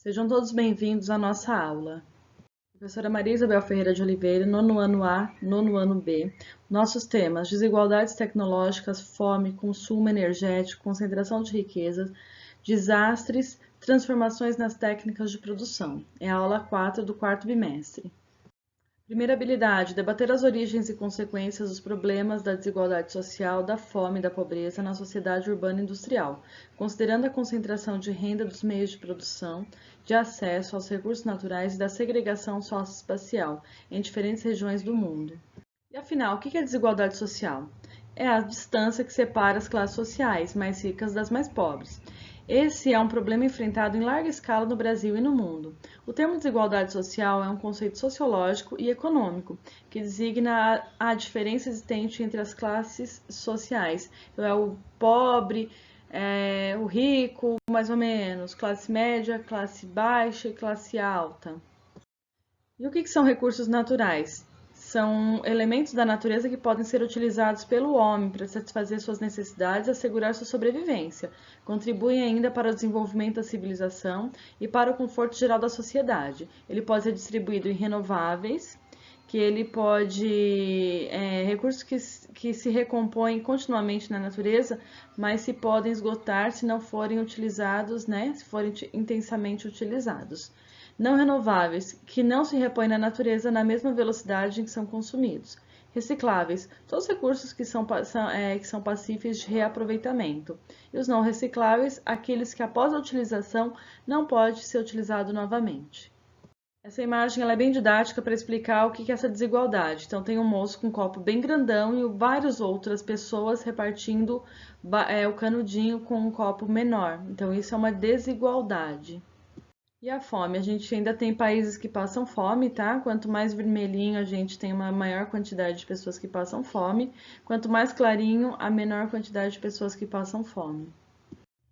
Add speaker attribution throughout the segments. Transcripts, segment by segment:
Speaker 1: Sejam todos bem-vindos à nossa aula. Professora Maria Isabel Ferreira de Oliveira, nono ano A, nono ano B. Nossos temas: desigualdades tecnológicas, fome, consumo energético, concentração de riquezas, desastres, transformações nas técnicas de produção. É a aula 4 do quarto bimestre. Primeira habilidade: debater as origens e consequências dos problemas da desigualdade social, da fome e da pobreza na sociedade urbana industrial, considerando a concentração de renda dos meios de produção, de acesso aos recursos naturais e da segregação socioespacial em diferentes regiões do mundo. E afinal, o que é desigualdade social? É a distância que separa as classes sociais mais ricas das mais pobres. Esse é um problema enfrentado em larga escala no Brasil e no mundo. O termo desigualdade social é um conceito sociológico e econômico que designa a diferença existente entre as classes sociais. Então, é o pobre, o rico, mais ou menos, classe média, classe baixa e classe alta. E o que são recursos naturais? São elementos da natureza que podem ser utilizados pelo homem para satisfazer suas necessidades e assegurar sua sobrevivência. Contribuem ainda para o desenvolvimento da civilização e para o conforto geral da sociedade. Ele pode ser distribuído em renováveis, que ele pode recursos que se recompõem continuamente na natureza, mas se podem esgotar se não forem utilizados, né, se forem intensamente utilizados. Não renováveis, que não se repõem na natureza na mesma velocidade em que são consumidos. Recicláveis, todos os recursos que são passíveis de reaproveitamento. E os não recicláveis, aqueles que após a utilização não pode ser utilizado novamente. Essa imagem ela é bem didática para explicar o que é essa desigualdade. Então, tem um moço com um copo bem grandão e várias outras pessoas repartindo o canudinho com um copo menor. Então, isso é uma desigualdade. E a fome? A gente ainda tem países que passam fome, tá? Quanto mais vermelhinho a gente tem uma maior quantidade de pessoas que passam fome. Quanto mais clarinho, a menor quantidade de pessoas que passam fome.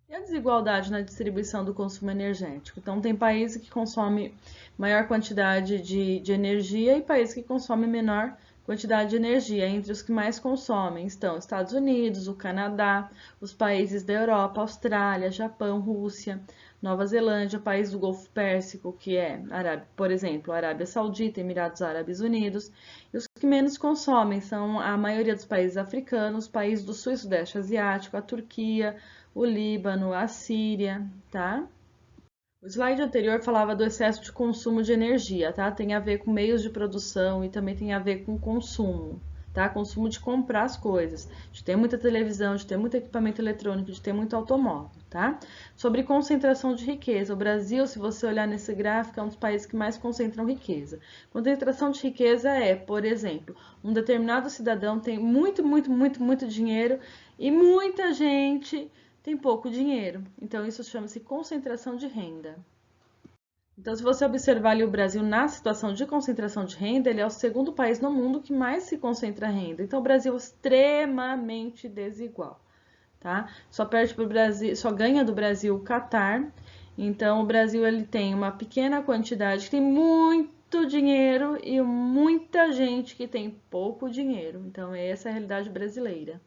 Speaker 1: E a desigualdade na distribuição do consumo energético? Então, tem países que consomem maior quantidade de energia e países que consomem menor quantidade de energia. Entre os que mais consomem estão Estados Unidos, o Canadá, os países da Europa, Austrália, Japão, Rússia, Nova Zelândia, país do Golfo Pérsico, que é, por exemplo, Arábia Saudita, Emirados Árabes Unidos. E os que menos consomem são a maioria dos países africanos, países do Sul e Sudeste Asiático, a Turquia, o Líbano, a Síria, tá? O slide anterior falava do excesso de consumo de energia, tá? Tem a ver com meios de produção e também tem a ver com consumo, tá? Consumo de comprar as coisas, de ter muita televisão, de ter muito equipamento eletrônico, de ter muito automóvel, tá? Sobre concentração de riqueza. O Brasil, se você olhar nesse gráfico, é um dos países que mais concentram riqueza. Concentração de riqueza é, por exemplo, um determinado cidadão tem muito dinheiro e muita gente tem pouco dinheiro. Então, isso chama-se concentração de renda. Então, se você observar ali o Brasil na situação de concentração de renda, ele é o segundo país no mundo que mais se concentra renda. Então, o Brasil é extremamente desigual, tá? Só perde pro Brasil, só ganha do Brasil o Catar. Então, o Brasil ele tem uma pequena quantidade que tem muito dinheiro e muita gente que tem pouco dinheiro. Então, essa é a realidade brasileira.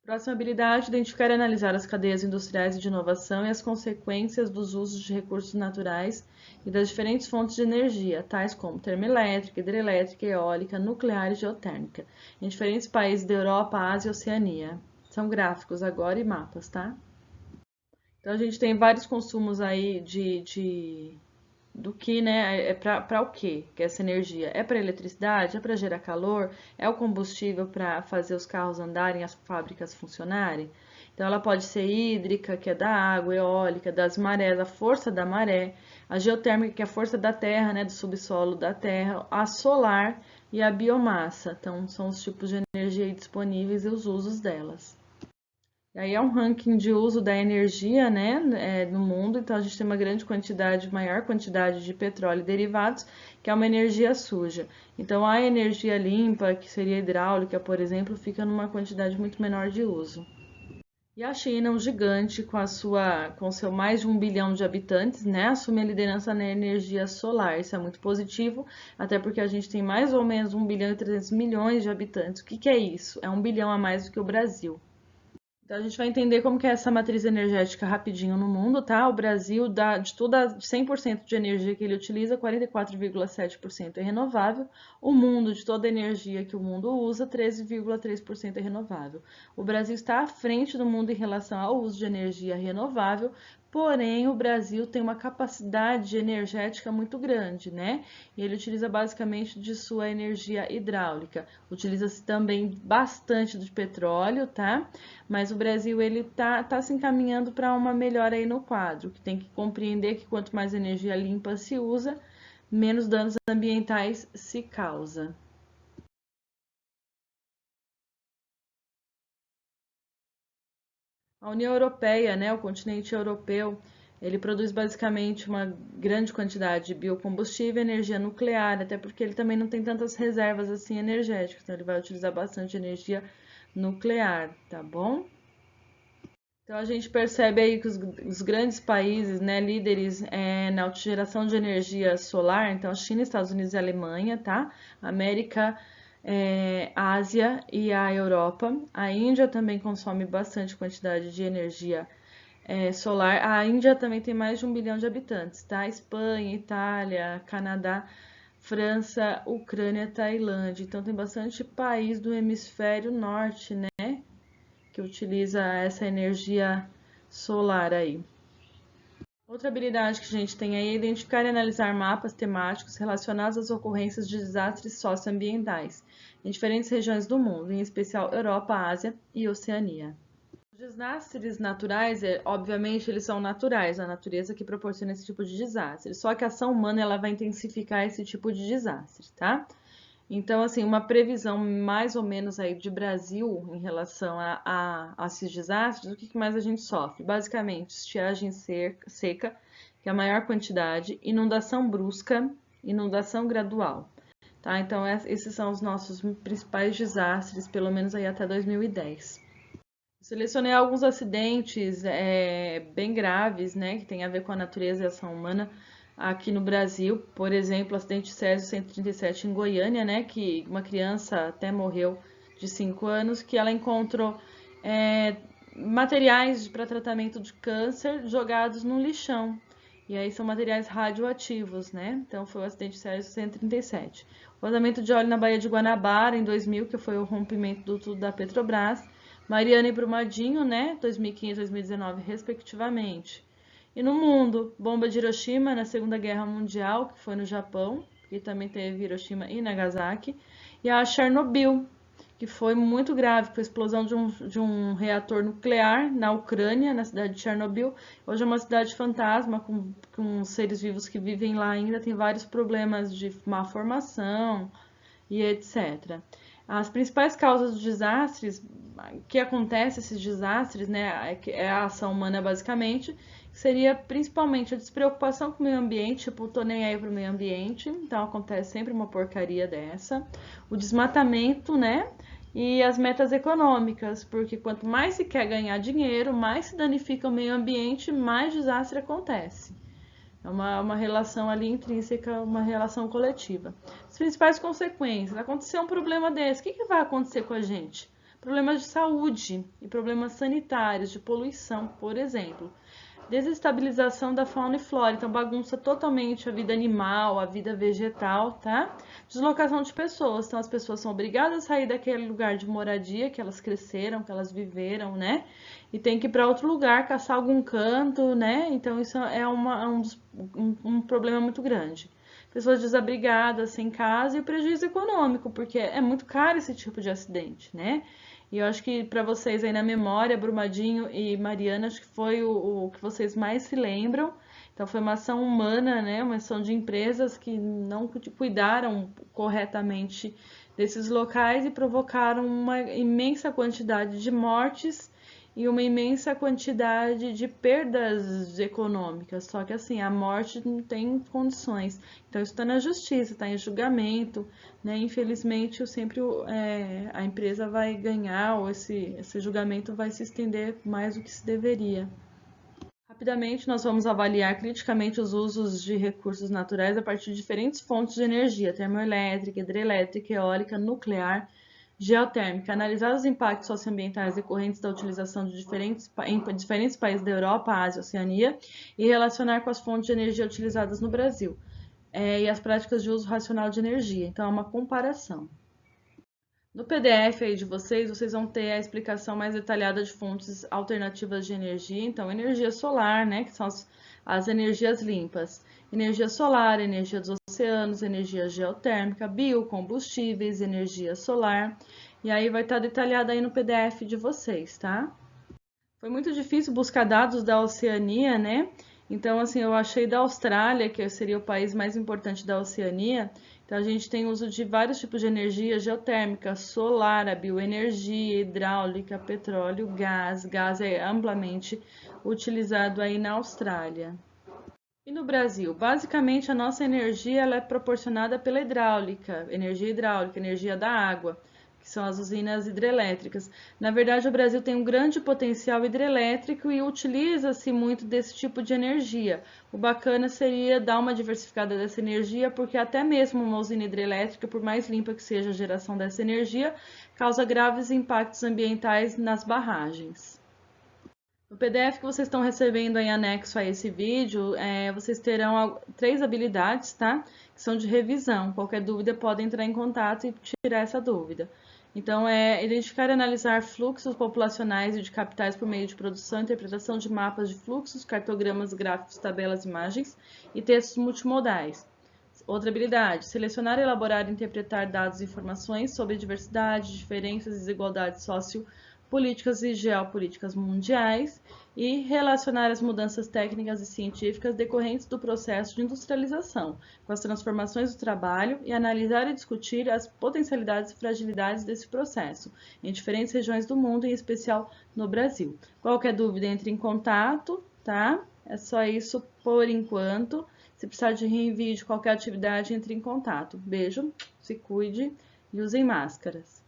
Speaker 1: Próxima habilidade: identificar e analisar as cadeias industriais de inovação e as consequências dos usos de recursos naturais e das diferentes fontes de energia, tais como termoelétrica, hidrelétrica, eólica, nuclear e geotérmica, em diferentes países da Europa, Ásia e Oceania. São gráficos agora e mapas, tá? Então, a gente tem vários consumos aí do que, né? É para o quê? Que essa energia é para eletricidade, é para gerar calor, é o combustível para fazer os carros andarem, as fábricas funcionarem. Então, ela pode ser hídrica, que é da água, eólica, das marés, a força da maré, a geotérmica, que é a força da terra, né, do subsolo da terra, a solar e a biomassa. Então, são os tipos de energia disponíveis e os usos delas. E aí é um ranking de uso da energia, né, no mundo. Então a gente tem uma grande quantidade, maior quantidade de petróleo e derivados, que é uma energia suja. Então a energia limpa, que seria hidráulica, por exemplo, fica numa quantidade muito menor de uso. E a China, um gigante com seu mais de 1 bilhão de habitantes, né, assume a liderança na energia solar. Isso é muito positivo, até porque a gente tem mais ou menos 1 bilhão e 300 milhões de habitantes. O que é isso? É 1 bilhão a mais do que o Brasil. Então, a gente vai entender como que é essa matriz energética rapidinho no mundo, tá? O Brasil, de toda 100% de energia que ele utiliza, 44,7% é renovável. O mundo, de toda a energia que o mundo usa, 13,3% é renovável. O Brasil está à frente do mundo em relação ao uso de energia renovável, porém, o Brasil tem uma capacidade energética muito grande, né? E ele utiliza basicamente de sua energia hidráulica. Utiliza-se também bastante de petróleo, tá? Mas o Brasil ele tá se encaminhando para uma melhora aí no quadro, que tem que compreender que quanto mais energia limpa se usa, menos danos ambientais se causa. A União Europeia, né, o continente europeu, ele produz basicamente uma grande quantidade de biocombustível e energia nuclear, até porque ele também não tem tantas reservas assim energéticas, então ele vai utilizar bastante energia nuclear, tá bom? Então a gente percebe aí que os grandes países, né, líderes na autogeração de energia solar, então a China, Estados Unidos e Alemanha, tá? América, Ásia e a Europa. A Índia também consome bastante quantidade de energia solar. A Índia também tem mais de 1 bilhão de habitantes, tá? Espanha, Itália, Canadá, França, Ucrânia, Tailândia. Então tem bastante país do hemisfério norte, né? Que utiliza essa energia solar aí. Outra habilidade que a gente tem aí é identificar e analisar mapas temáticos relacionados às ocorrências de desastres socioambientais em diferentes regiões do mundo, em especial Europa, Ásia e Oceania. Os desastres naturais, obviamente, eles são naturais, a natureza que proporciona esse tipo de desastre. Só que a ação humana ela vai intensificar esse tipo de desastre, tá? Então, assim, uma previsão mais ou menos aí de Brasil em relação a esses desastres, o que mais a gente sofre? Basicamente, estiagem seca, que é a maior quantidade, inundação brusca, inundação gradual, tá? Então, esses são os nossos principais desastres, pelo menos aí até 2010. Selecionei alguns acidentes bem graves, né, que tem a ver com a natureza e a ação humana aqui no Brasil. Por exemplo, o acidente Césio 137 em Goiânia, né, que uma criança até morreu de 5 anos, que ela encontrou materiais para tratamento de câncer jogados no lixão. E aí são materiais radioativos, né? Então foi o acidente Césio 137. O vazamento de óleo na Baía de Guanabara em 2000, que foi o rompimento do tubo da Petrobras. Mariana e Brumadinho, né? 2015 e 2019, respectivamente. E no mundo, bomba de Hiroshima na Segunda Guerra Mundial, que foi no Japão, que também teve Hiroshima e Nagasaki. E a Chernobyl, que foi muito grave, com a explosão de um reator nuclear na Ucrânia, na cidade de Chernobyl. Hoje é uma cidade fantasma, com seres vivos que vivem lá ainda, tem vários problemas de má formação e etc. As principais causas dos desastres, que acontece esses desastres, né, é a ação humana basicamente, seria principalmente a despreocupação com o meio ambiente, tipo, tô nem aí pro meio ambiente, então acontece sempre uma porcaria dessa. O desmatamento, né, e as metas econômicas, porque quanto mais se quer ganhar dinheiro, mais se danifica o meio ambiente, mais desastre acontece. É uma relação ali intrínseca, uma relação coletiva. As principais consequências. Aconteceu um problema desse, o que vai acontecer com a gente? Problemas de saúde e problemas sanitários, de poluição, por exemplo. Desestabilização da fauna e flora, então bagunça totalmente a vida animal, a vida vegetal, tá? Deslocação de pessoas, então as pessoas são obrigadas a sair daquele lugar de moradia que elas cresceram, que elas viveram, né? E tem que ir para outro lugar, caçar algum canto, né? Então isso é um problema muito grande. Pessoas desabrigadas, sem casa e o prejuízo econômico, porque é muito caro esse tipo de acidente, né? E eu acho que para vocês aí na memória, Brumadinho e Mariana, acho que foi o que vocês mais se lembram. Então foi uma ação humana, né? Uma ação de empresas que não cuidaram corretamente desses locais e provocaram uma imensa quantidade de mortes e uma imensa quantidade de perdas econômicas. Só que assim, a morte não tem condições. Então isso está na justiça, está em julgamento, né? Infelizmente, a empresa vai ganhar ou esse julgamento vai se estender mais do que se deveria. Rapidamente, nós vamos avaliar criticamente os usos de recursos naturais a partir de diferentes fontes de energia, termoelétrica, hidrelétrica, eólica, nuclear, Geotérmica, analisar os impactos socioambientais decorrentes da utilização de em diferentes países da Europa, Ásia e Oceania e relacionar com as fontes de energia utilizadas no Brasil e as práticas de uso racional de energia. Então, é uma comparação. No PDF aí de vocês vão ter a explicação mais detalhada de fontes alternativas de energia. Então, energia solar, né, que são as energias limpas. Energia solar, energia dos oceanos, energia geotérmica, biocombustíveis, energia solar. E aí vai estar detalhado aí no PDF de vocês, tá? Foi muito difícil buscar dados da Oceania, né? Então, assim, eu achei da Austrália, que seria o país mais importante da Oceania. Então, a gente tem uso de vários tipos de energia geotérmica, solar, a bioenergia, hidráulica, petróleo, gás. Gás é amplamente utilizado aí na Austrália. E no Brasil, basicamente a nossa energia ela é proporcionada pela hidráulica, energia da água, que são as usinas hidrelétricas. Na verdade, o Brasil tem um grande potencial hidrelétrico e utiliza-se muito desse tipo de energia. O bacana seria dar uma diversificada dessa energia, porque até mesmo uma usina hidrelétrica, por mais limpa que seja a geração dessa energia, causa graves impactos ambientais nas barragens. No PDF que vocês estão recebendo em anexo a esse vídeo, vocês terão 3 habilidades, tá? Que são de revisão. Qualquer dúvida pode entrar em contato e tirar essa dúvida. Então, identificar e analisar fluxos populacionais e de capitais por meio de produção e interpretação de mapas de fluxos, cartogramas, gráficos, tabelas, imagens e textos multimodais. Outra habilidade, selecionar, elaborar e interpretar dados e informações sobre diversidade, diferenças e desigualdades sociopolíticas e geopolíticas mundiais e relacionar as mudanças técnicas e científicas decorrentes do processo de industrialização com as transformações do trabalho e analisar e discutir as potencialidades e fragilidades desse processo em diferentes regiões do mundo, em especial no Brasil. Qualquer dúvida, entre em contato, tá? É só isso por enquanto. Se precisar de reenvio de qualquer atividade, entre em contato. Beijo, se cuide e usem máscaras.